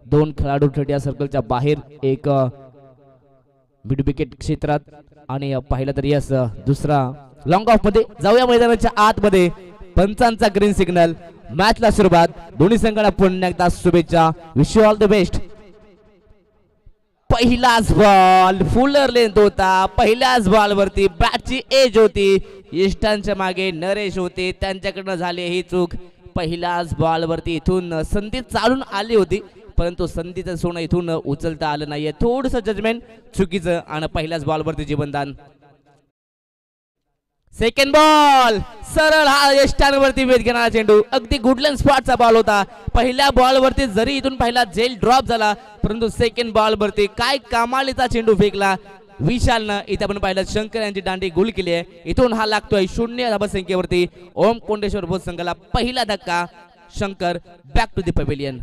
दोन खेळाडू थेट सर्कलच्या बाहेर, एक मिड विकेट क्षेत्रात आणि पाहिलं तर यस दुसरा लॉंग ऑफ मध्ये. जाऊया मैदानाच्या आतमध्ये. पंचांचा ग्रीन सिग्नल. मॅचला सुरुवात. दोन्ही संघाला पुन्हा एकदा शुभेच्छा. Wish you all the best. पहिलाच बॉल फुलर लेंथ होता. पहिल्याच बॉल वरती बॅटची एज होती. इष्टांच्या मागे नरेश होते, त्यांच्याकडनं झाले ही चूक. पहिल्याच बॉल वरती इथून संधी चालून आली होती, परंतु संधीचं सोनं इथून उचलता आलं नाहीये. थोडंसं जजमेंट चुकीचं आणि पहिल्याच बॉल वरती जीवनदान. सेकंड बॉल सरळ हा यष्टांवरती वेध घेणारा चेंडू. अगदी गुडलँड स्पॉटचा बॉल होता. पहिल्या बॉल वरती जरी इथून पहिला जेल ड्रॉप झाला, परंतु सेकंड बॉल वरती काय कमालीचा चेंडू फेकला विशालनं. इथे आपण पाहिलं शंकर यांची दांडी गोल केली आहे. इथून हा लागतोय 0 धाबसंख्येवरती. ओम कोंडेश्वर भोज संघाला पहिला धक्का. Shankar back to the pavilion.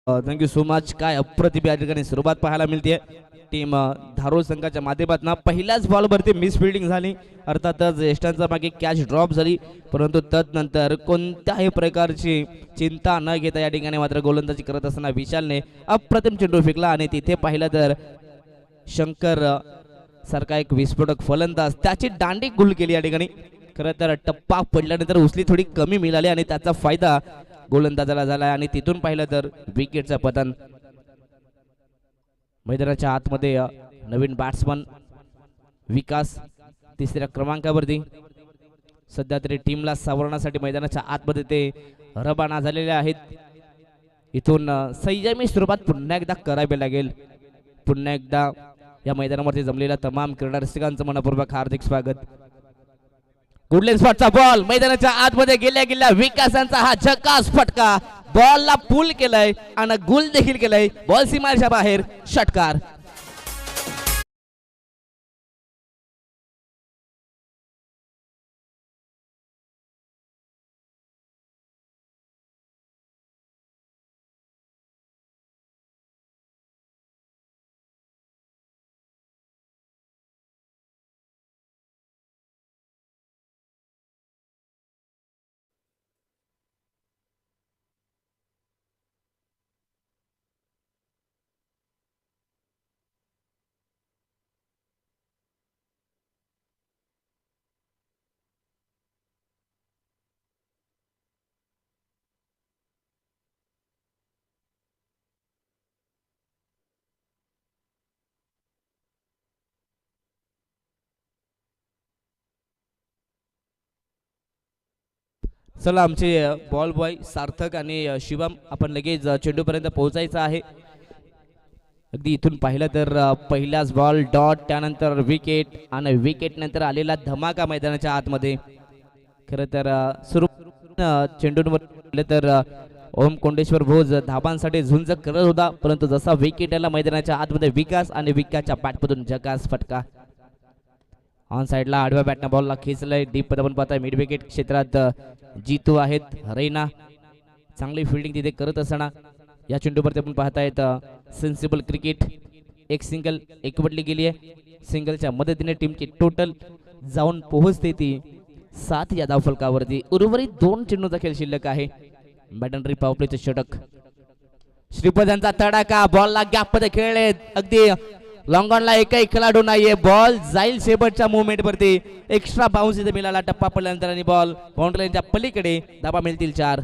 Thank you so much. काय अप्रतिम या ठिकाणी सुरुवात पाहायला मिळते टीम धारोळ संघाच्या माध्यमातून. पहिल्याच बॉलवरती मिस फिल्डिंग झाली, अर्थातच यष्टांचा मागे कॅच ड्रॉप झाली, परंतु तदनंतर कोणत्याही प्रकारची चिंता न घेता या ठिकाणी मात्र गोलंदाजी करत असताना विशालने अप्रतिम चेंडू फेकला. आणि तिथे पाहिलं तर शंकर सारखा एक विस्फोटक फलंदाज त्याची दांडी गुल केली या ठिकाणी. खरं तर टप्पा पडल्यानंतर उचली थोडी कमी मिळाली आणि त्याचा फायदा गोलंदाजाला झाला. आणि तिथून पाहिलं तर विकेटचं पतन. मैदानाच्या आतमध्ये नवीन बॅट्समन विकास तिसऱ्या क्रमांकावरती. सध्या तरी टीमला सावरण्यासाठी मैदानाच्या आतमध्ये ते रवाना झालेले आहेत. इथून संयमी सुरुवात पुन्हा एकदा करावी लागेल. पुन्हा एकदा या मैदानावरती जमलेल्या तमाम क्रीडा रसिकांचं मनपूर्वक हार्दिक स्वागत. गुडलँड स्पॉटचा बॉल मैदानाच्या आतमध्ये गेल्या गेल्या विकासांचा हा झकास फटका. बॉलला पुल केलाय आणि गुल देखील केलाय. बॉल सीमारेषा बाहेर. षटकार. चला आमचे बॉल बॉय सार्थक आणि शिवम आपण लगेच चेंडूपर्यंत पोहोचायचं आहे. अगदी इथून पाहिलं तर पहिलाच बॉल डॉट, त्यानंतर विकेट आणि विकेट नंतर आलेला धमाका मैदानाच्या आतमध्ये. खरं तर सुरू चेंडूवर तर ओम कोंडेश्वर भोज धाबांसाठी झुंज करत होता, परंतु जसा विकेट आला मैदानाच्या आतमध्ये विकास आणि विकासच्या बॅटमधून जकास फटका. ऑन साइडला आडव्या बॅटनं बॉलला खेचलंय. डीप मध्ये आपण पाहताय मिड विकेट क्षेत्रात जीतू आहेत. रैना चांगली फिल्डिंग तिथे करत असताना या चेंडूवरती आपण पाहतायत सेन्सिबल क्रिकेट. एक सिंगल एकवटली गेली आहे. सिंगलच्या मदतीने टीमची टोटल जाऊन पोहोचते ती 7 या धावफलकावरती. उर्वरित 2 चेंडूचा खेळ शिल्लक आहे. बॅटनरी पावप्लेचे षटक. श्रीपद यांचा तडाखा. बॉलला गॅप मध्ये खेळले. अगदी लॉंगॉनला एकही खेळाडू नाहीये. बॉल जाईल शेवटच्या मुवमेंट वरती. एक्स्ट्रा बाउन्स इथे मिळाला टप्पा पडल्यानंतर आणि बॉल बाउंड्री लाईनच्या पलीकडे. धाबा मिळतील 4.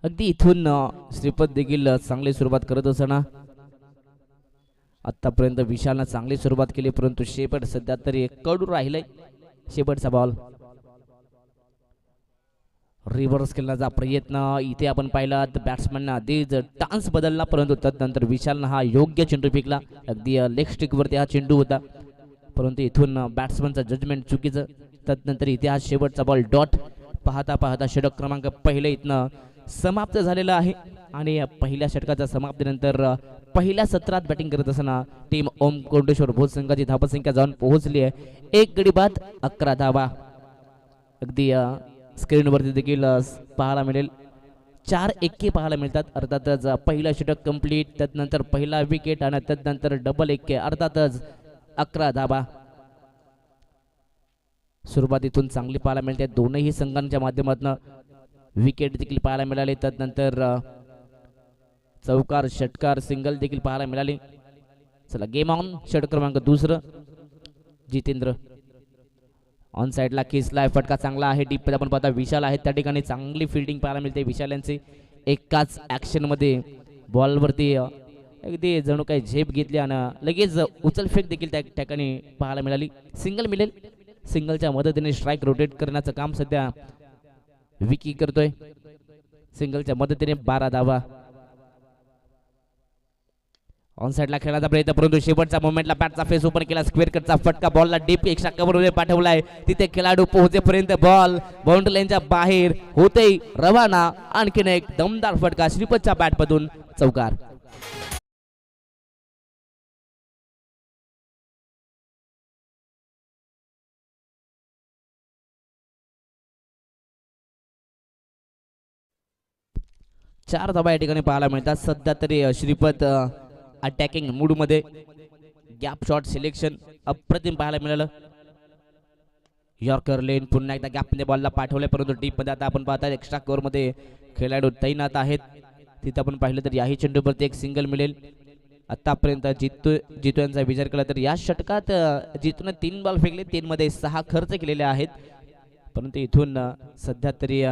अगदी इथून श्रीपद देखील चांगली सुरुवात करत असताना आतापर्यंत विशालनं चांगली सुरुवात केली, परंतु शेवट सध्या तरी कडू राहिलंय. शेवटचा बॉल रिव्हर्स खेळण्याचा प्रयत्न इथे आपण पाहिला. बॅट्समॅननं आधीच टान्स बदलला, परंतु तदनंतर विशालनं हा योग्य चेंडू फेकला. अगदी लेग स्टिकवरती हा चेंडू होता, परंतु इथून बॅट्समनचं जजमेंट चुकीचं. तदनंतर इथे हा शेवटचा बॉल डॉट. पाहता पाहता षटक क्रमांक पहिले इथनं समाप्त झालेला आहे. आणि पहिल्या षटकाच्या समाप्तीनंतर पहिल्या सत्रात बॅटिंग करत असताना टीम ओम कोंडेश्वर भोज संघाची धावसंख्या जाऊन पोहोचली आहे 1 गडी बाद 11 धावा. अगदी स्क्रीनवरती देखील पाहायला मिळेल 4 एक्के पाहायला मिळतात. अर्थातच पहिला षटक कंप्लीट, त्यानंतर पहिला विकेट आणि त्यानंतर डबल एक्के, अर्थातच 11 धावा. सुरुवातीतून चांगली पाहायला मिळते. दोनही संघांच्या माध्यमातून विकेट देखील पाहायला मिळाले. त्यानंतर चौकार, षटकार, सिंगल देखील पाहायला मिळाले. चला गेम ऑन. षटक क्रमांक 2 जितेंद्र ऑन साइडला खेचलाय, फटका चांगला आहे. डीप मध्ये आपण पाहता विशाल आहे त्या ठिकाणी. चांगली फिल्डिंग पाहायला मिळते विशाल यांची. एकाच ऍक्शन मध्ये बॉलवरती अगदी जणू काही झेप घेतली आणि लगेच उचलफेक देखील त्या ठिकाणी पाहायला मिळाली. सिंगल मिळेल. सिंगलच्या मदतीने स्ट्राईक रोटेट करण्याचं काम सध्या विकी करतोय. सिंगलच्या मदतीने 12 धावा. ऑन साइडला खेळायचा प्रयत्न, परंतु शेवटच्या मोमेंटला बॅटचा फेस ओपन केला. स्क्वेअर कटचा फटका बॉलला डीप एक्स्ट्रा कव्हरमध्ये पाठवलाय. तिथे खेळाडू पोहोचेपर्यंत बॉल बाउंड्री लाईनच्या बाहेर होते रवाना. आणखीन एक दमदार फटका श्रीपतच्या बॅटमधून चौकार. चार धावा या ठिकाणी पाहायला मिळतात. सध्या तरी श्रीपत अटॅकिंग मूड मध्ये. गॅप शॉट सिलेक्शन अप्रतिम पाहायला मिळालं. यॉर्कर लेन पुन्हा एकदा गॅप मध्ये बॉलला पाठवले, परंतु डीप मध्ये आता आपण पाहता एक्स्ट्रा कव्हर मध्ये खेळाडू तैनात आहेत. तिथे आपण पाहिलं तर याही चेंडूवरती एक सिंगल मिळेल. आतापर्यंत जितू यांचा विचार केला तर या षटकात जितून 3 बॉल फेकले, 3 मध्ये 6 खर्च केलेले आहेत. परंतु इथून सध्या तरी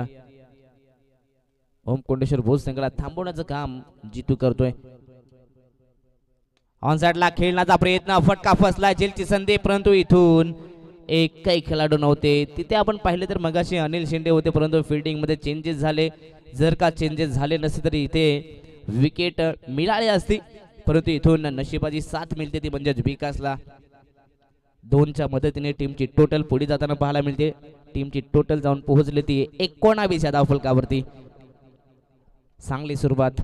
ओम कोंडेश्वर भोज संघाला थांबवण्याचं काम जितू करतोय. ऑन साइडला खेळण्याचा प्रयत्न, फटका फसला. जेलची संधी, परंतु इथून एकही खेळाडू नव्हते. तिथे आपण पाहिले तर मगाशी अनिल शिंदे होते, परंतु फिल्डिंग मध्ये चेंजेस झाले. जर का चेंजेस झाले नसते तरी इथे विकेट मिळाली असती, परंतु इथून नशिबाची साथ मिळते ती म्हणजे विकासला. 2च्या मदतीने टीमची टोटल पुढे जाताना पाहायला मिळते. टीमची टोटल जाऊन पोहोचली ती 19 या धावफलकावरती. चांगली सुरुवात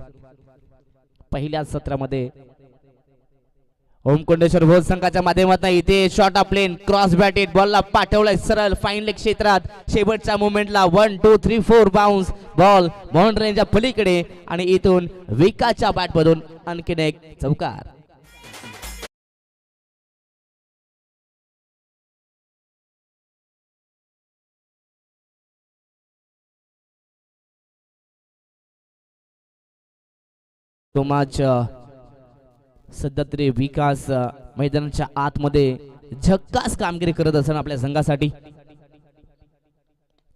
पहिल्या सत्रामध्ये ओम कोंडेश्वर भोज संघाच्या माध्यमातून. इथे shot of plain cross batted बॉलला पाठवलाय सरळ फाईन लेग क्षेत्रात. शेवटच्या मोमेंटला 1 2 3 4 बाउन्स बॉल बाउंड्री रेंजच्या पलीकडे आणि इथून विकासच्या बॅटमधून आणखीन एक चौकार. तो मॅच सध्या तरी विकास मैदानाच्या आतमध्ये झक्कास कामगिरी करत असताना आपल्या संघासाठी.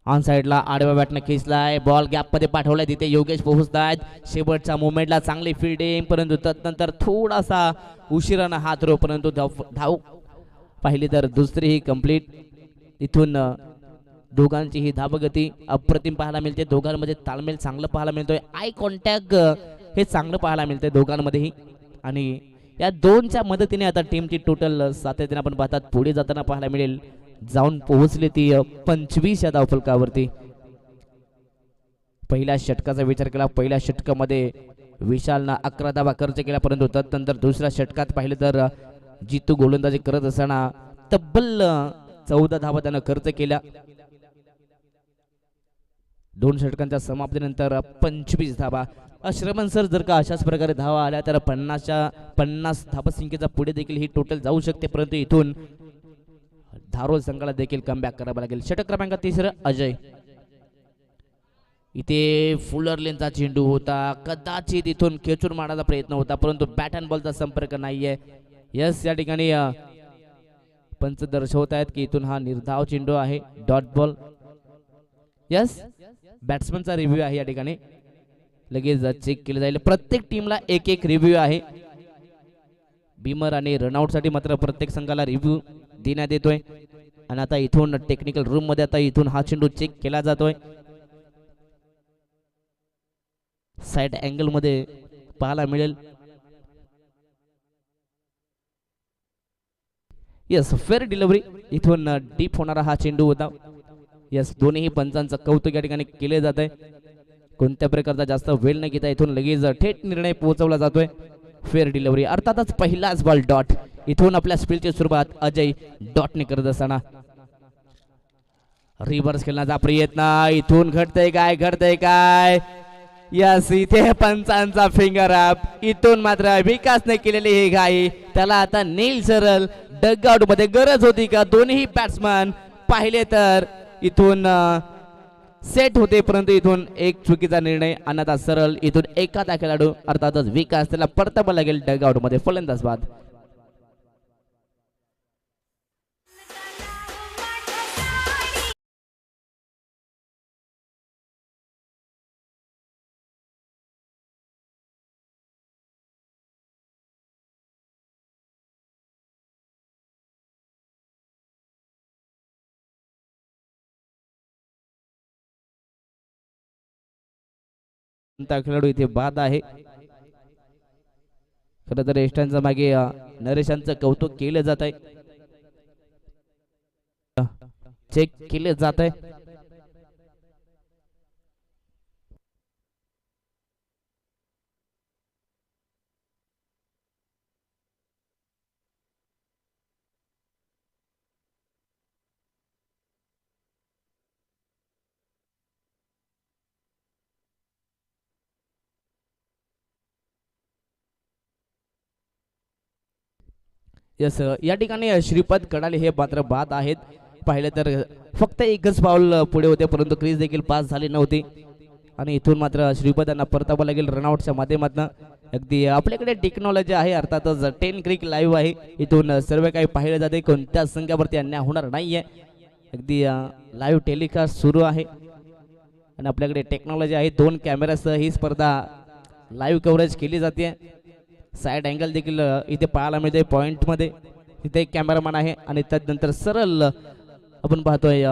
ऑन साइडला आडव्या बॅटने खेचलाय, बॉल गॅप मध्ये पाठवलाय. तिथे योगेश पोहोचतायत. शेवटच्या मोमेंटला चांगली फिल्डिंग, परंतु तदनंतर थोडासा उशिरानं हात रो, परंतु धाव पाहिली तर दुसरीही कंप्लीट. इथून दोघांची ही धावगती अप्रतिम पाहायला मिळते. दोघांमध्ये ताळमेळ चांगलं पाहायला मिळतोय. आय कॉन्टॅक्ट हे चांगलं पाहायला मिळतंय दोघांमध्येही. आणि या 2च्या मदतीने आता टीमची टोटल सातत्याने आपण पाहतात पुढे जाताना पाहायला मिळेल. जाऊन पोहोचली ती 25 या धावफलकावरती. पहिल्या षटकाचा विचार केला, पहिल्या षटकामध्ये विशालनं 11 धावा खर्च केला, परंतु तदनंतर दुसऱ्या षटकात पाहिलं तर जितू गोलंदाजी करत असताना तब्बल 14 धावा त्यानं खर्च केल्या. 2 षटकांच्या समाप्तीनंतर 25 धावा. श्रवण सर, जर का अशाच प्रकारे धावा आल्या तर 50 धावसंख्येचा पुढे देखील ही टोटल जाऊ शकते, परंतु इथून धारोळ संघाला देखील कमबॅक करावा लागेल. षटक क्रमांक 3 अजय. इथे फुलर लेनचा चेंडू होता, कदाचित इथून खेचून मारण्याचा प्रयत्न होता, परंतु बॅट अँड बॉलचा संपर्क नाहीये. यस, या ठिकाणी पंच दर्शवत आहेत की इथून हा निर्धाव चेंडू आहे, डॉट बॉल. यस, बॅट्समनचा रिव्ह्यू आहे या ठिकाणी, लगेच चेक केलं जाईल. प्रत्येक टीमला एक रिव्ह्यू आहे. बिमर आणि रनआउटसाठी मात्र प्रत्येक संघाला रिव्ह्यू देण्यात येतोय. आणि आता इथून टेक्निकल रूम मध्ये आता इथून हा चेंडू चेक केला जातोय. साइड अँगल मध्ये पाहायला मिळेल. Yes, fair delivery. इथून डीप होणारा हा चेंडू होता. यस, दोन्ही पंचांचं कौतुक या ठिकाणी केले जात आहे. कोणत्या प्रकारचा जास्त वेळ न घेता इथून लगेच थेट निर्णय पोहोचवला जातोय. फेअर डिलिव्हरी, अर्थातच पहिलाच बॉल डॉट. इथून आपल्या स्पेलची सुरुवात अजय डॉटने करत असताना रिव्हर्स खेळण्याचा प्रयत्न. इथून घडतंय काय. यस, इथे पंचांचा फिंगर अप. इथून मात्र विकासने केलेली ही घाई. त्याला आता नील सरळ डगआउट मध्ये गरज होती का? दोन्ही बॅट्समन पाहिले तर इथून सेट होते, परंतु इथून एक चुकीचा निर्णय. आणि आता सरळ इथून एखादा खेळाडू अर्थातच विकास त्याला परतावा लागेल डगआउट मध्ये फलंदाज बाद. खेळाडू इथे बाद आहे. खरं तर यष्टांच्या मागे नरेशांचं कौतुक केलं जात आहे. चेक केले जात आहे. यस, या ठिकाणी श्रीपद कडाले हे मात्र बाद आहेत. पाहिलं तर फक्त एकच पाऊल पुढे होते, परंतु क्रीज देखील पास झाली नव्हती. आणि इथून मात्र श्रीपदांना परतावा लागेल रनआउटच्या माध्यमातून. अगदी आपल्याकडे टेक्नॉलॉजी आहे, अर्थातच 10 क्रिक लाईव्ह आहे. इथून सर्व काही पाहिलं जाते, कोणत्या संघावरती अन्याय होणार नाहीये. अगदी लाईव्ह टेलिकास्ट सुरू आहे आणि आपल्याकडे टेक्नॉलॉजी आहे. 2 कॅमेरासह ही स्पर्धा लाईव्ह कव्हरेज केली जाते. साइड अँगल देखील इथे पाहायला मिळते. पॉइंट मध्ये तिथे एक कॅमेरामॅन आहे आणि त्यानंतर सरळ आपण पाहतोय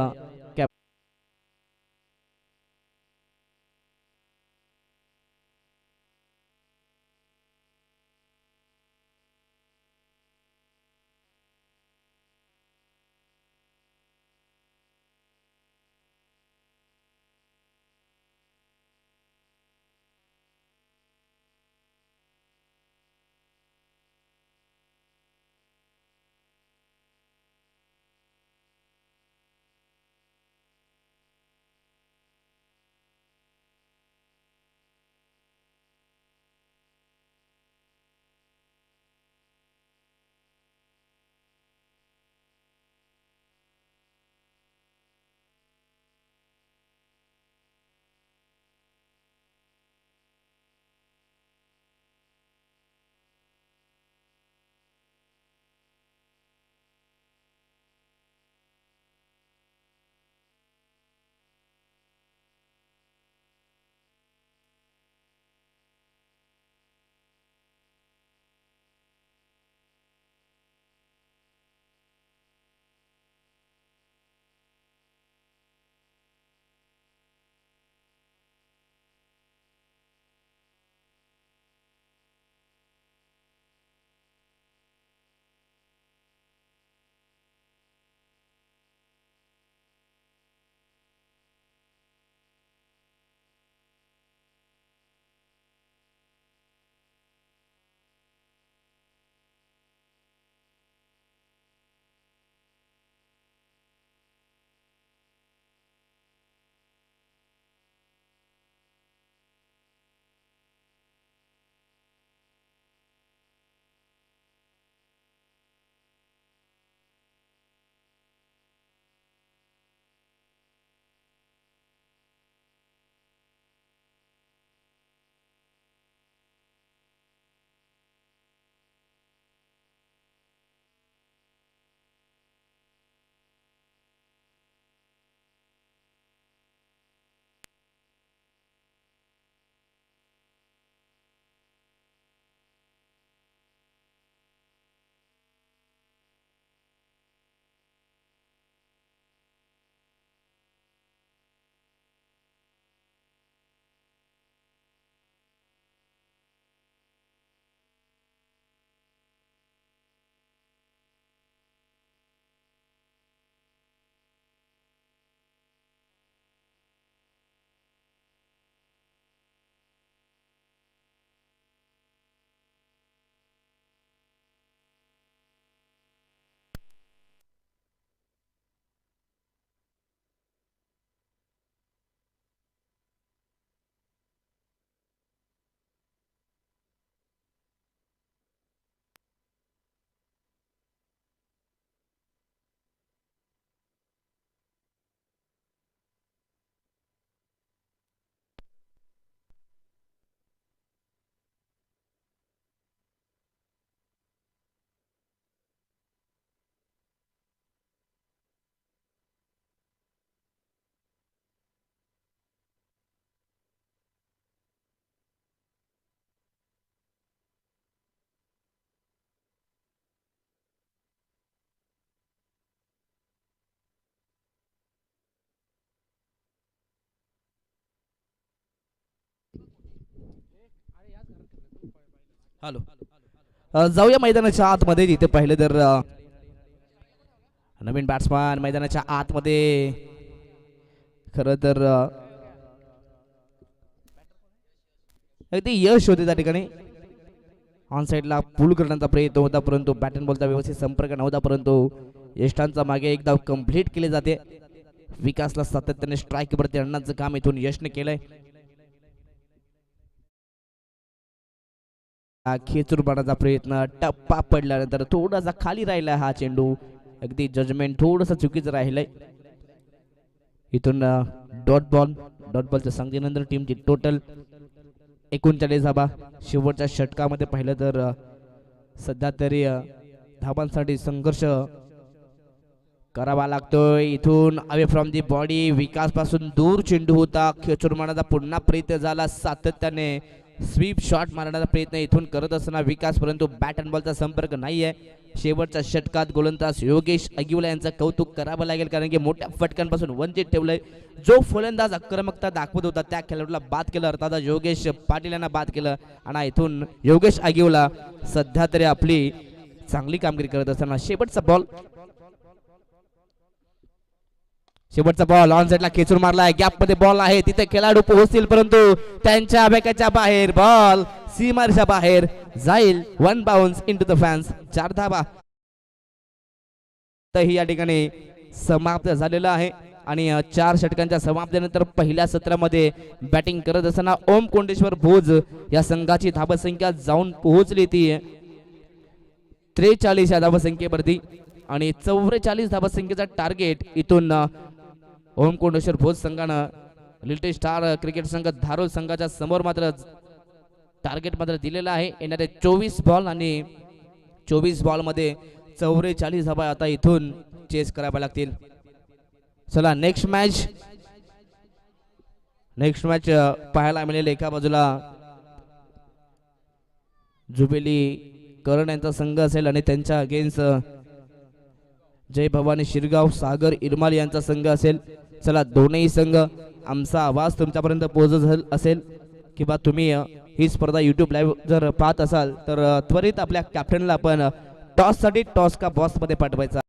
हॅलो. जाऊया मैदानाच्या आतमध्ये. तिथे पाहिलं तर नवीन बॅट्समॅन मैदानाच्या आतमध्ये. खरं तर अगदी यश होते त्या ठिकाणी. ऑन साईडला पुल करण्याचा प्रयत्न होता, परंतु बॅट अँड बॉलचा व्यवस्थित संपर्क नव्हता, परंतु यष्टांचा मागे एकदा कंप्लीट केले जाते. विकासला सातत्याने स्ट्राईक वरती आणण्याचं काम इथून यशने केलंय. खेचून पाडण्याचा प्रयत्न, टप्पा पडल्यानंतर थोडासा खाली राहिला हा चेंडू. अगदी जजमेंट थोडंसं चुकीचं राहिलंय. इथून डॉट बॉलच्या संख्येनंतर टीमची टोटल 39 धाबा. शेवटच्या षटकामध्ये पाहिलं तर सध्या तरी धाबांसाठी संघर्ष करावा लागतोय. इथून अवे फ्रॉम दी बॉडी, विकास पासून दूर चेंडू होता. खेचून मारण्याचा पुन्हा प्रयत्न झाला. सातत्याने स्वीप शॉट मारण्याचा प्रयत्न इथून करत असताना विकास, परंतु बॅट अँड बॉलचा संपर्क नाहीये. शेवटच्या षटकात गोलंदाज योगेश अगिवला यांचं कौतुक करावं लागेल, कारण की मोठ्या फटक्यांपासून वंचित ठेवलंय. जो फलंदाज आक्रमकता दाखवत होता त्या खेळाडूला बाद केलं, अर्थात योगेश पाटील यांना बाद केलं. आणि इथून योगेश अगिवला सध्या तरी आपली चांगली कामगिरी करत असताना शेवटचा बॉल ऑन साइडला खेचून मारलाय. गॅप मध्ये बॉल आहे, तिथे खेळाडू पोहोचतील, परंतु त्यांच्या अभ्याकाच्या बाहेर बॉल सीमारेषा बाहेर जाईल. 1 बाउन्स इनटू द फॅन्स. 4 धाबा ही या ठिकाणी समाप्त झालेला आहे. आणि 4 षटकांच्या समाप्तीनंतर पहिल्या सत्रामध्ये बॅटिंग करत असताना ओम कोंडेश्वर भोज या संघाची धावसंख्या जाऊन पोहोचली ती 43 या धावसंख्येवरती. आणि 44 धावसंख्येचा टार्गेट इथून ओम कोंडेश्वर भोज संघानं लिटिल स्टार क्रिकेट संघ धारोल संघाच्या समोर मात्र टार्गेट मात्र दिलेला आहे. येणारे 24 बॉल आणि 24 बॉल मध्ये 44 धावा आता इथून चेस कराव्या लागतील. चला नेक्स्ट मॅच पाहायला मिळेल. एका बाजूला जुबेली करण यांचा संघ असेल आणि त्यांच्या अगेन्स्ट जय भवानी शिरगाव सागर इरमाल यांचा संघ असेल. चला दोन्ही संघ आमचा आवाज तुमच्यापर्यंत पोहोचत असेल किंवा तुम्ही ही स्पर्धा YouTube लाईव्ह जर पाहत असाल तर त्वरित आपल्या कॅप्टनला आपण टॉससाठी टॉस का बॉस मध्ये पाठवायचा.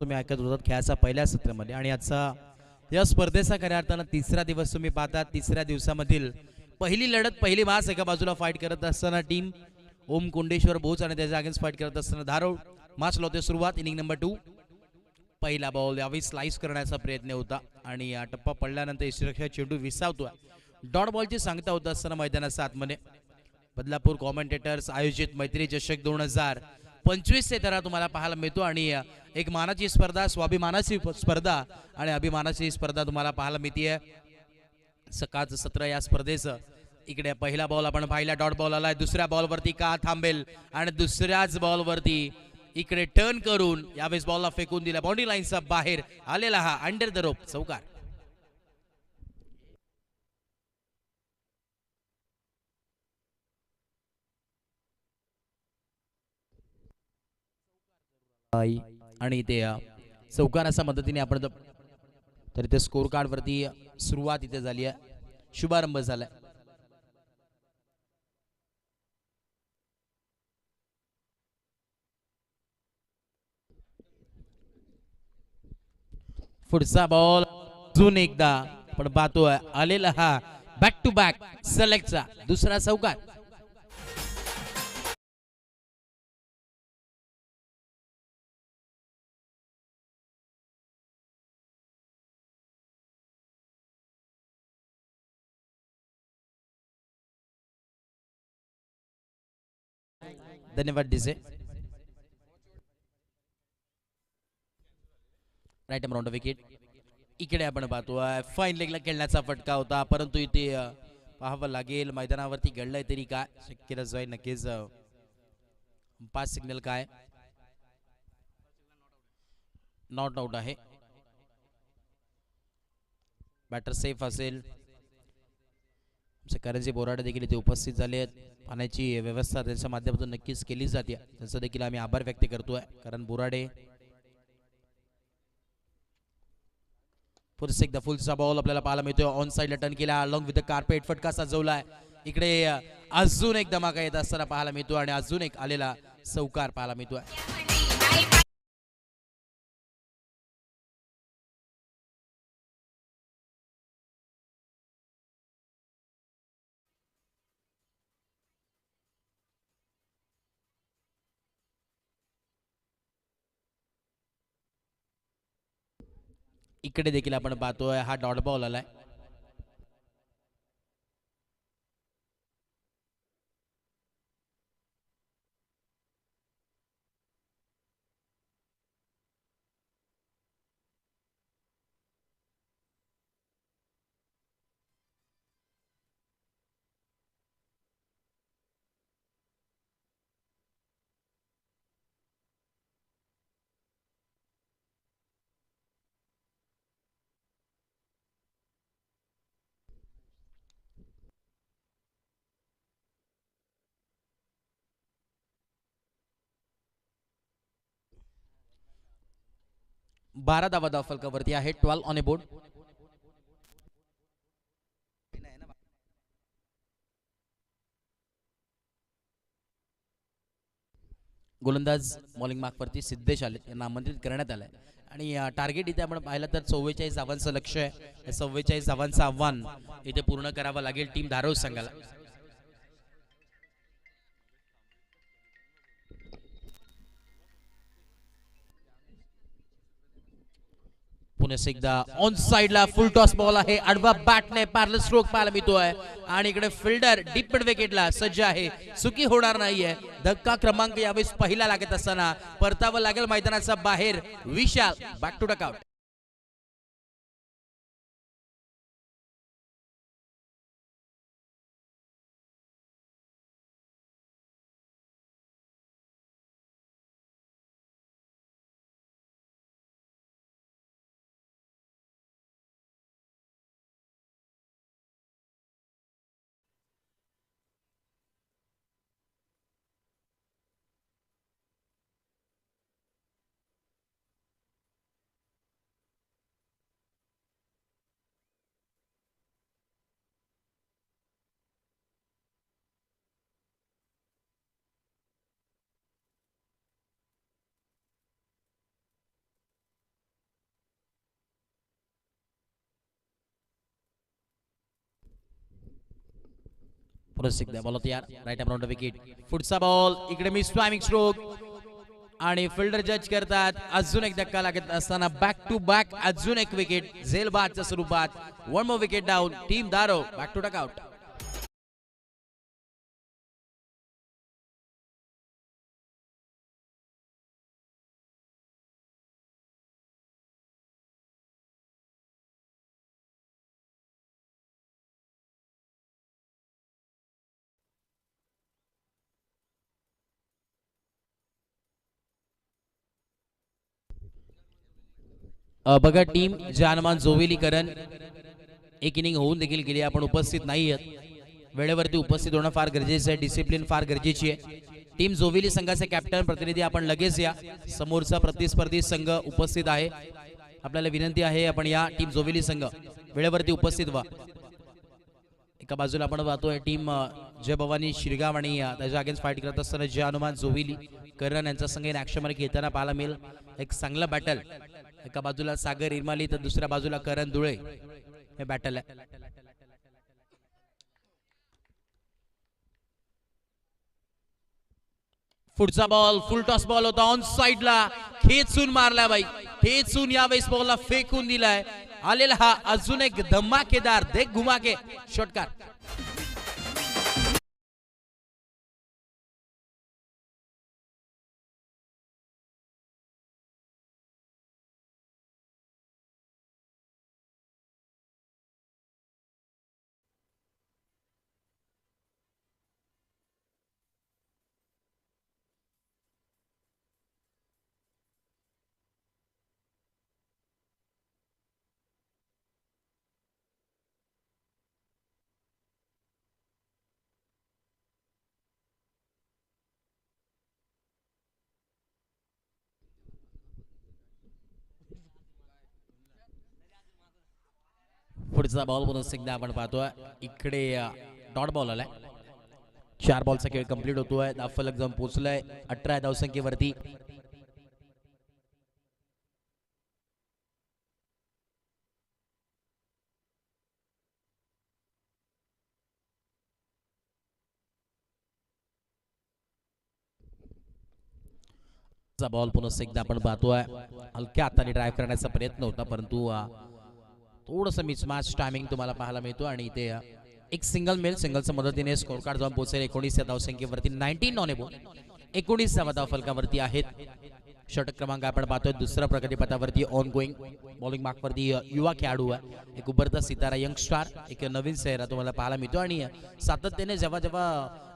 तुम्ही ऐकत होतात खेळाच्या पहिल्या सत्रामध्ये आणि आजचा या स्पर्धेचा खऱ्या अर्थानं तिसरा दिवस तुम्ही पाहता. तिसऱ्या दिवसामधील पहिली लढत पहिली मास एका बाजूला फाईट करत असताना टीम ओम कुंडेश्वर भोज आणि त्याच्या अगेन्स्ट फाईट करत असताना धारोड मास लावते सुरुवात. इनिंग नंबर 2 पहिला बॉल यावेळी स्लाइस करण्याचा प्रयत्न होता आणि टप्पा पडल्यानंतर यशरक्षा चेंडू विसावतोय. डॉट बॉलची सांगता होत असताना मैदानाच्या आतमध्ये बदलापूर कॉमेंटेटर्स आयोजित मैत्री चषक 2025 चे तर तुम्हाला पाहायला मिळतो आणि एक मानाची स्पर्धा स्वाभिमानाची स्पर्धा आणि अभिमानाची स्पर्धा तुम्हाला पाहायला मिळते. सकाळचं सत्र या स्पर्धेचं इकडे पहिला बॉल आपण पाहिला डॉट बॉल आलाय. दुसऱ्या बॉलवरती का थांबेल आणि दुसऱ्याच बॉलवरती इकडे टर्न करून यावेळेस बॉलला फेकून दिला. बाउंड्री लाईनचा बाहेर आलेला हा अंडर द रोप चौकार. आणि ते चौकाराच्या मदतीने आपण तर इथे स्कोर कार्ड वरती सुरुवात इथे झाली आहे. शुभारंभ झालाय. पुढचा बॉल अजून एकदा आपण पाहतोय आलेला हा बॅक टू बॅक सेलेक्टचा दुसरा चौकार. धन्यवाद डीजे. Right round wicket. इकडे आपण पाहतोय फाईन लेगला खेळण्याचा फटका होता परंतु इथे पाहावं लागेल मैदानावरती घडलंय तरी काय शक्यता जाईल नक्कीच. 5 सिग्नल काय नॉट आउट आहे. बॅटर सेफ असेल. करंजी बोराडे देखील इथे उपस्थित झाले आहेत. पाण्याची व्यवस्था त्यांच्या माध्यमातून नक्कीच केली जाते त्यांचा देखील आम्ही आभार व्यक्त करतोय कारण बोराडे पुन्हा एकदा फुलचा बॉल आपल्याला पाहायला मिळतोय. ऑन साइडला टर्न केला अलॉंग विथ द कार्पेट फटका सजवलाय. इकडे अजून एक धमाका येत असताना पाहायला मिळतो आणि अजून एक आलेला चौकार पाहायला मिळतोय. इकडे देखील आपण पाहतोय हा डॉट बॉल आलाय. बारा धावा धाव फलकावरती आहे. 12 ऑन ए बोर्ड. गोलंदाज बॉलिंग मार्कवरती सिद्धेश आले यांना आमंत्रित करण्यात आलंय आणि टार्गेट इथे आपण पाहिलं तर 44 धावांचं लक्ष आहे. 44 धावांचं आव्हान इथे पूर्ण करावं लागेल टीम धारोड संघाला. पुन्हा एकदा ऑन साइडला फुल टॉस बॉल आहे. आडवा बॅटने पॅरल स्ट्रोक पाहायला मिळतोय आणि इकडे फिल्डर डीप मिड विकेटला सज्ज आहे. चुकी होणार नाहीये. धक्का क्रमांक यावेळेस पहिला लागत असताना परतावं लागेल मैदानाचा बाहेर. विशाल बॅक टू डकआउट. परत एकदा बॉल तयार राईट अराउंड विकेट. पुढचा बॉल इकडे मिस टायमिंग स्ट्रोक आणि फिल्डर जज करतात. अजून एक धक्का लागत असताना बॅक टू बॅक अजून एक विकेट झेलबादच्या स्वरूपात. One more wicket down. Team दारो बॅक टू डकआउट. बघा टीम जानमान जोविलीकरण एक इनिंग होऊन देखील गेली. आपण उपस्थित नाही आहात. वेळेवरती उपस्थित होणं फार गरजेचं आहे. डिसिप्लिन फार गरजेची आहे. टीम जोविली संघाचे कॅप्टन प्रतिनिधी आपण लगेच या. समोरचा प्रतिस्पर्धी संघ उपस्थित आहे. आपल्याला विनंती आहे आपण या टीम जोविली संघ वेळेवरती उपस्थित व्हा. एका बाजूला आपण पाहतोय टीम जय भवानी शिरगाव आणि त्याच्या अगेन्स्ट फाईट करत असताना जय हनुमान जोविली करण यांचा संघ इन ऍक्शन मध्ये खेळताना पाहायला मिळेल. एक चांगला बॅटल. एका बाजूला सागर इरमाली तर दुसऱ्या बाजूला करण धुळे हे बॅटल आहे. पुढचा बॉल फुल टॉस बॉल होता ऑन साइडला. खेचून मारला बाई. खेचून यावेळेस बॉलला फेकून दिलाय. आलेला हा अजून एक धमाकेदार देख घुमाके शॉटकार. पुढचा बॉल पुन्हा एकदा आपण पाहतोय इकडे डॉट बॉल आलाय. 4 बॉलचा खेळ कंप्लीट होतोय. धावफलक जाऊन पोहोचलाय 18 धावसंख्येवरती. बॉल पुन्हा एकदा आपण पाहतोय हलक्या हाताने ड्राईव्ह करण्याचा प्रयत्न होता परंतु थोडंसं मिसमॅच टायमिंग तुम्हाला पाहायला मिळतो आणि इथे एक सिंगल मेल सिंगलच्या मदतीने स्कोर कार्ड जाऊन पोहोचेल 19 या धावसंख्येवरती. 19 नॉन एबॉल 19 धावा फलकावरती आहेत. षटक क्रमांक आपण पाहतोय दुसऱ्या प्रगतीपथावरती ऑन गोईंग. बॉलिंग मार्कवरती युवा खेळाडू आहे. एक उभरता सितारा यंग स्टार एक नवीन चेहरा तुम्हाला पाहायला मिळतो आणि सातत्याने जेव्हा जेव्हा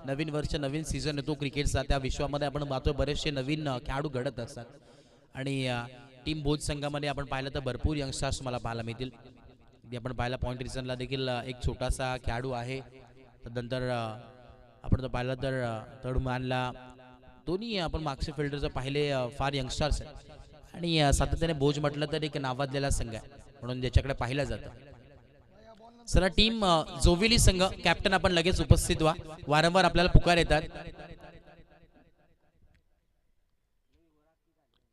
नवीन वर्ष नवीन सीझन येतो क्रिकेटचा त्या विश्वामध्ये आपण पाहतोय बरेचसे नवीन खेळाडू घडत असतात आणि टीम भोज संघामध्ये आपण पाहिलं तर भरपूर यंगस्टर्स मला पाहायला मिळतील. आपण पाहिलं पॉइंट रिझनला देखील एक छोटासा खेळाडू आहे. नंतर आपण जर पाहिलं तर थर्ड मॅनला दोन्ही आपण मागचे फिल्डरचं पाहिले फार यंगस्टर्स आहेत आणि सातत्याने भोज म्हटलं तर एक नावाजलेला संघ आहे म्हणून ज्याच्याकडे पाहिलं जातं. चला टीम जोविली संघ कॅप्टन आपण लगेच उपस्थित व्हा. वारंवार आपल्याला पुकार येतात.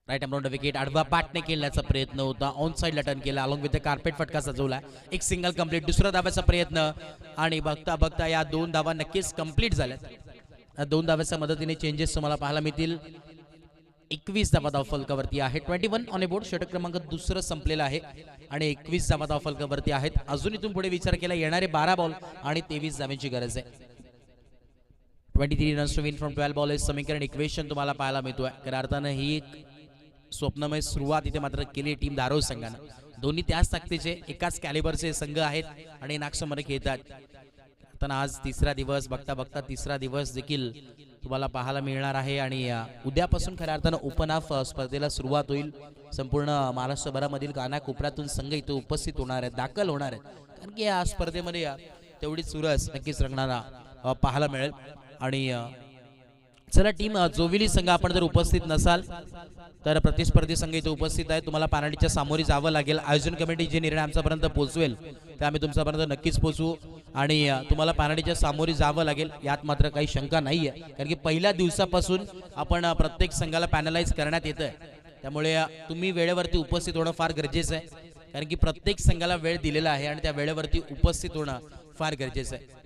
राईट अराउंड विकेट आडवा बॅटने खेळण्याचा प्रयत्न होता. ऑन साइडला टर्न केला अलॉंग विथ द कार्पेट फटका सजवला. एक सिंगल कंप्लीट. दुसरा धावाचा प्रयत्न आणि बघता बघता या 2 धावा नक्कीच कंप्लीट झाल्यात. 2 धाव्याच्या मदतीने चेंजेस तुम्हाला पाहायला मिळतील. 21 धावा धावफलकावरती आहे. 21 ऑन ए बोर्ड. षटक क्रमांक दुसरं संपलेलं आहे आणि 21 धावा धावफलकावरती आहेत. अजून इथून पुढे विचार केला येणारे 12 बॉल आणि 23 धावांची गरज आहे. 23 runs to win from 12 ball हे समीकरण इक्वेशन तुम्हाला पाहायला मिळतोय. खऱ्या अर्थानं ही एक स्वप्नमय सुरुवात इथे मात्र केली टीम दारो संघानं. दोन्ही त्याच ताकदीचे एकाच कॅलिबरचे संघ आहेत आणि नागसमध्ये खेळतात. आता आज तिसरा दिवस बघता बघता तिसरा दिवस देखील तुम्हाला पाहायला मिळणार आहे आणि उद्यापासून खऱ्या अर्थानं ओपन ऑफ स्पर्धेला सुरुवात होईल. संपूर्ण महाराष्ट्रभरामधील कानाकोपऱ्यातून संघ इथे उपस्थित होणार आहेत दाखल होणार आहेत कारण की या स्पर्धेमध्ये तेवढी चुरस नक्कीच रंगणारा पाहायला मिळेल. आणि चला टीम जोविली संघ आपण जर उपस्थित नसाल तर प्रतिस्पर्धी संघ इथे उपस्थित आहे. तुम्हाला पॅनल्टीच्या सामोरी जावं लागेल. आयोजन कमिटी जे निर्णय आमच्यापर्यंत पोहोचवेल ते आम्ही तुमच्यापर्यंत नक्कीच पोहोचवू आणि तुम्हाला पॅनल्टीच्या सामोरी जावं लागेल यात मात्र काही शंका नाही आहे कारण की पहिल्या दिवसापासून आपण प्रत्येक संघाला पॅनलाइज करण्यात येतं आहे. त्यामुळे तुम्ही वेळेवरती उपस्थित होणं फार गरजेचं आहे कारण की प्रत्येक संघाला वेळ दिलेला आहे आणि त्या वेळेवरती उपस्थित होणं फार गरजेचं आहे.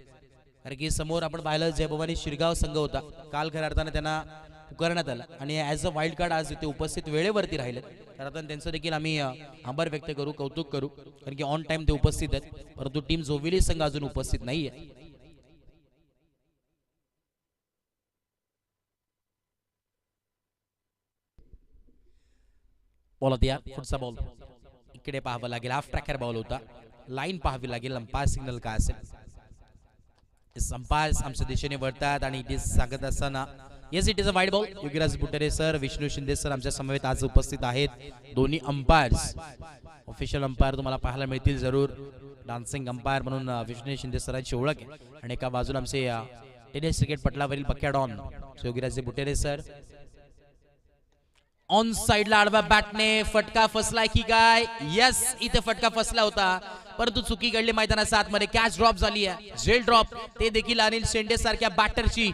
कारण की समोर आपण पाहिलं जय भवानी शिरगाव संघ होता, काल खऱ्या अर्थानं त्यांना पुकारण्यात आलं आणि ॲज अ वाईल्ड कार्ड आज इथे उपस्थित वेळेवरती राहिले. खरं तर त्यांचं देखील आम्ही आभार व्यक्त करू, कौतुक करू, कारण की ऑन टाइम ते उपस्थित आहेत. परंतु टीम जोविली संघ अजून उपस्थित नाहीये. बॉल या पुढचा बॉल इकडे पाहावं लागेल, हाफ ट्रॅकर बॉल होता, लाईन पाहावी लागेल, अंपायर सिग्नल काय असेल. अंपायर्स आमच्या दिशेने वळतात आणि इथे सांगत असताना yes it is a wide ball. Yogiraj Butere sir, Vishnu Shinde sir आमच्या समवेत आज उपस्थित आहेत. दोन्ही अंपायर्स ऑफिशियल अंपायर तुम्हाला पाहायला मिळतील जरूर. डान्सिंग अंपायर म्हणून विष्णू शिंदे सरांची ओळख आहे आणि एका बाजूला आमचे टेनिस क्रिकेट पटलावरील पक्क्या don Yogiraj Butere sir. On साइडला आडवा बॅटने फटका फसलाय की काय? यस, इथे फटका फसला होता, परंतु चुकी घडली मैदानाच्या आतमध्ये. कॅच ड्रॉप झाली आहे, झेल ड्रॉप, ते देखील अनिल शेंडे सारख्या बॅटरची.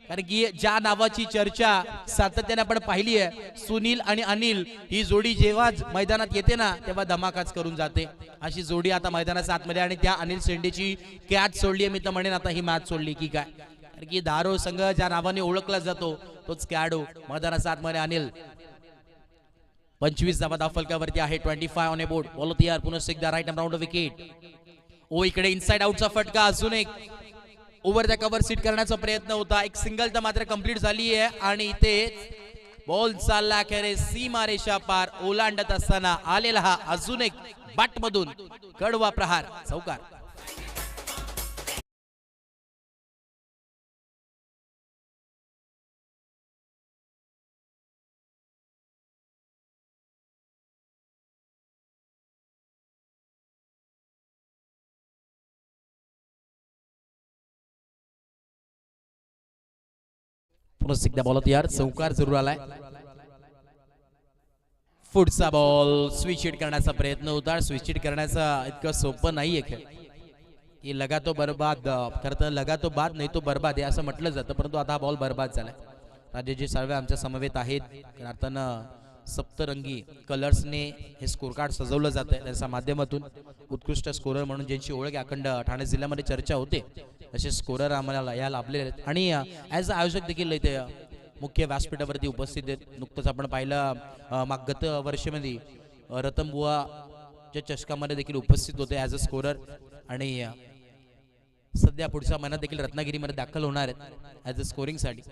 कारण की ज्या नावाची चर्चा सातत्याने आपण पाहिली आहे, सुनील आणि अनिल ही जोडी जेव्हा मैदानात येते ना तेव्हा धमाकाच करून जाते. अशी जोडी आता मैदानाच्या आतमध्ये आणि त्या अनिल शेंडेची कॅच सोडली, मी तर म्हणेन आता ही मॅच सोडली की काय. कारण की धारो संघ ज्या नावाने ओळखला जातो तोच खेळाडू मैदानाच्या आतमध्ये अनिल. 25 धावा फलकावरती आहे. 25 ऑन ए बोर्ड. बॉल तयार, पुन्हा एकदा राईट राऊंड विकेट. ओ इकडे इनसाइड आउटचा फटका, अजून एक ओव्हर द कव्हर सीट करण्याचा प्रयत्न होता. एक सिंगल तर मात्र कंप्लीट झाली आहे आणि इथे बॉल चालला खेरे सीमा रेषा पार ओलांडत असताना आलेला हा अजून एक बॅट मधून कडवा प्रहार, चौकार. पुन्हा एकदा बॉल तयार, चौकार जरूर आलाय. पुढचा बॉल स्विच हिट करण्याचा प्रयत्न होता. स्विच हिट करण्याचा इतकं सोपं नाहीये खेळ. की लगा तो बर्बाद, खरं तर लगा तो बाद नाही तो बर्बाद आहे असं म्हटलं जातं, परंतु आता हा बॉल बर्बाद झालाय. राजेजी साळवे आमच्या समवेत आहेत. अर्थानं सप्तरंगी कलर्सने हे स्कोर कार्ड सजवलं जात आहे, त्याच्या माध्यमातून उत्कृष्ट स्कोरर म्हणून ज्यांची ओळख अखंड ठाणे जिल्ह्यामध्ये चर्चा होते असे स्कोरर आम्हाला या लाभलेले आहेत. आणि ॲज अ आयोजक देखील इथे मुख्य व्यासपीठावरती उपस्थित आहेत. नुकतंच आपण पाहिलं गत वर्षामध्ये रतनबुवाच्या चषकामध्ये देखील उपस्थित होते ॲज अ स्कोरर आणि सध्या पुढच्या महिन्यात देखील रत्नागिरीमध्ये दाखल होणार आहेत ॲज अ स्कोरिंगसाठी.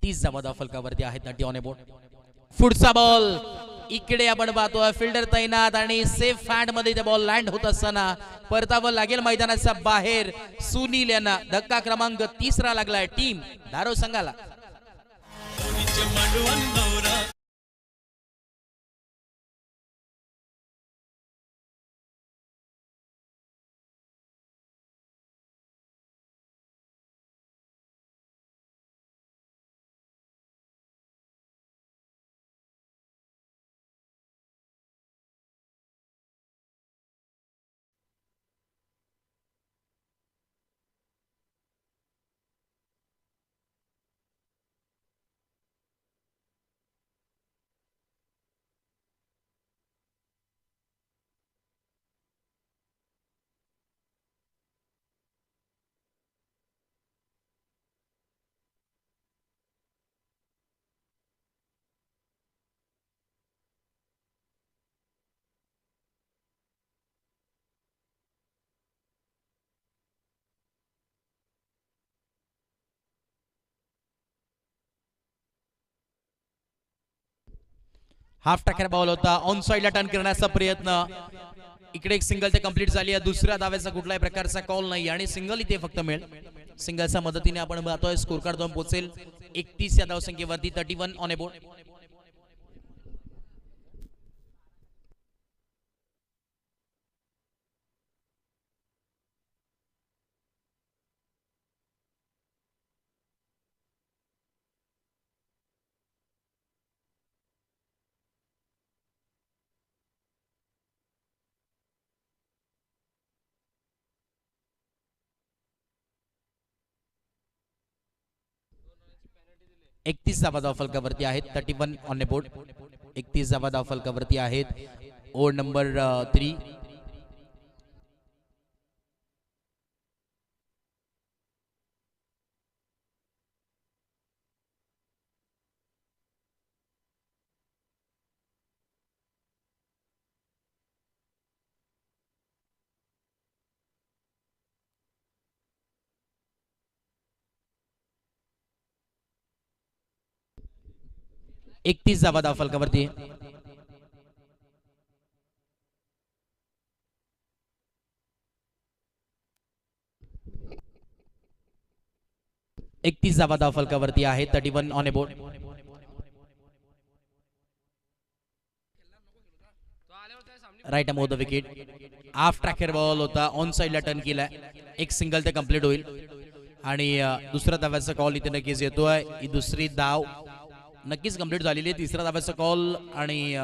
30 धावा फलकावरती आहेत. 30 ऑन ए बोर्ड. पुढचा बॉल इकडे आपण पाहतोय फिल्डर तैनात आणि सेफ हँड मध्ये ते बॉल लँड होत असताना परतावं लागेल मैदानाच्या बाहेर. सुनील यांना धक्का क्रमांक 3 लागलाय टीम धारो संघाला. हाफ टाकर बॉल होता. ऑन साइडला टर्न करण्याचा प्रयत्न. इकडे एक सिंगल ते कंप्लीट झाली आहे. दुसऱ्या धाव्याचा कुठल्याही प्रकारचा कॉल नाही आणि सिंगल इथे फक्त मिळेल. सिंगलच्या मदतीने आपण पाहतोय स्कोर कार्ड दोन पोहोचेल 31 या धावसंख्येवरती. 31 ऑन ए बोर्ड. एकतीस धावा फलकावरती आहेत. 31 ऑन ए बोर्ड. 31 धावा फलकावरती आहेत. 31 धावा फलकावरती आहेत. Over number 3. 31 धावा धाव फलकावरती. 31 धावा धाव फलकावरती आहे. 31 on a board. Right arm over the wicket. Half tracker ball होता, ऑन साइडला टर्न केलाय. एक सिंगल ते कंप्लीट होईल आणि दुसऱ्या धाव्याचा कॉल इथे नक्कीच येतोय. ही दुसरी धाव नक्कीच कंप्लीट झालेली आहे. तिसऱ्या धाव्याचा कॉल आणि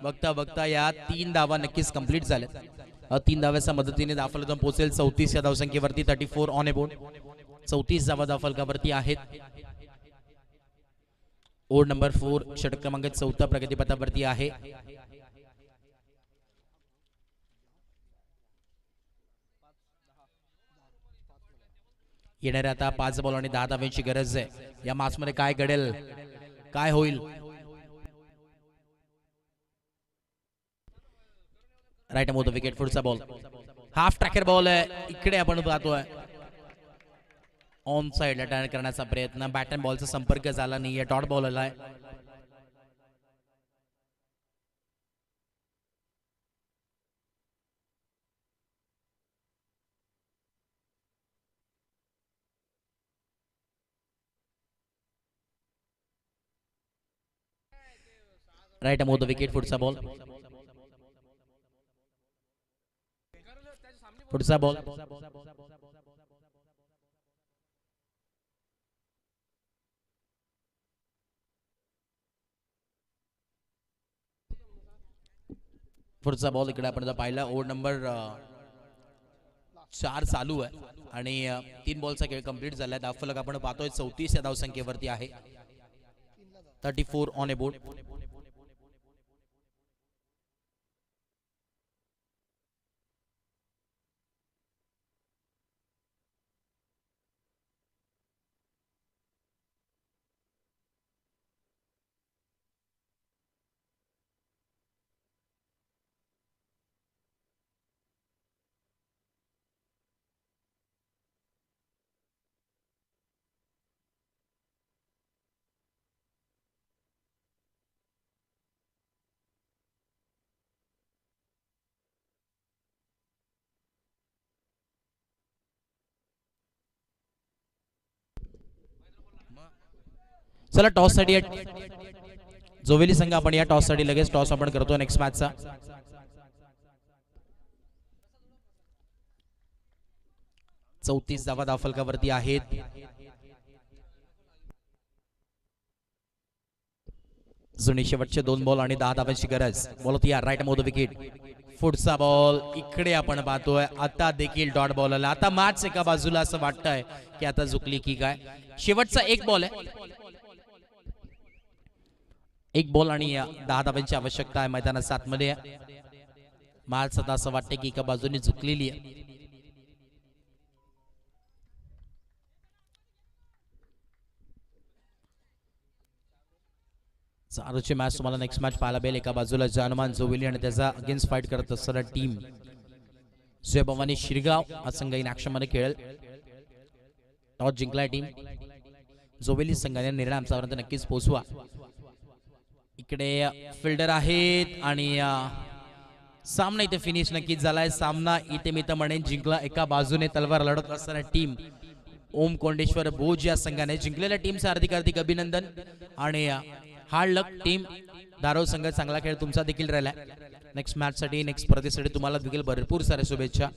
बघता बघता या 3 धावा नक्कीच कंप्लीट झाल्यात. 3 धाव्याच्या मदतीने धावफलक पोहोचेल 34 या धावसंख्येवरती. 34 ऑन अ बोर्ड. 34 धावा धावफलकावरती आहेत. ओव्हर नंबर 4 षटक क्रमांक 14 प्रगतीपथावरती आहे. येणाऱ्या आता 5 बॉल आणि 10 धावांची गरज आहे. या मॅच मध्ये काय घडेल, काय होईल. Right arm over the wicket. पुढचा बॉल हाफ ट्रॅकर बॉल आहे. इकडे आपण पाहतोय ऑन साइडला टर्न करण्याचा प्रयत्न. बॅट अँड बॉलचा संपर्क झाला नाहीये. डॉट बॉल आलाय. Right arm over the wicket. पुढचा बॉल. पुढचा बॉल. पुढचा बॉल इकडे आपण जर पाहिला ओव्हर नंबर 4 चालू आहे आणि 3 बॉलचा खेळ कंप्लीट झालाय. धावफलक आपण पाहतोय 34 या धावसंख्येवरती आहे. 34 ऑन अ बोर्ड. चला टॉस साठी जोवेली संघ आपण या टॉस साठी लगेच टॉस आपण करतो नेक्स्ट मॅचचा. चौतीस धावा धावफलकावरती आहेत. जुनी शेवटचे 2 बॉल आणि 10 धावांची गरज. बॉल होती राईट अमोर द विकेट. पुढचा बॉल इकडे आपण पाहतोय. आता देखील डॉट बॉल आला. आता मॅच एका बाजूला असं वाटतंय की आता झुकली की काय. शेवटचा 1 बॉल आहे. 1 बॉल आणि 10 धावांची आवश्यकता आहे मैदानात 7 मध्ये. मॅच आता असं वाटतं की एका बाजूने झुकलेली आहे. चारची मॅच तुम्हाला नेक्स्ट मॅच पाहायला मिळेल. एका बाजूला जानमान जोवेली आणि त्याचा अगेन्स्ट फाईट करत असताना टीम जय भवानी शिरगाव हा संघ इन ऍक्शन मध्ये खेळेल. Toss जिंकलाय team. जोवेली संघाने निर्णय आमच्यापर्यंत नक्कीच पोहोचवा. इकडे फिल्डर आहेत आणि सामना इथे फिनिश नक्कीच झालाय. सामना इथे मी तर म्हणेन जिंकला. एका बाजूने तलवार लढत असताना टीम ओम कोंडेश्वर भोज या संघाने जिंकलेल्या टीमचं हार्दिक हार्दिक अभिनंदन. आणि हार्ड लक टीम. दारोव संघ चांगला खेळ तुमचा देखील राहिलाय. नेक्स्ट मॅच साठी नेक्स्ट स्पर्धेसाठी तुम्हाला देखील भरपूर साऱ्या शुभेच्छा.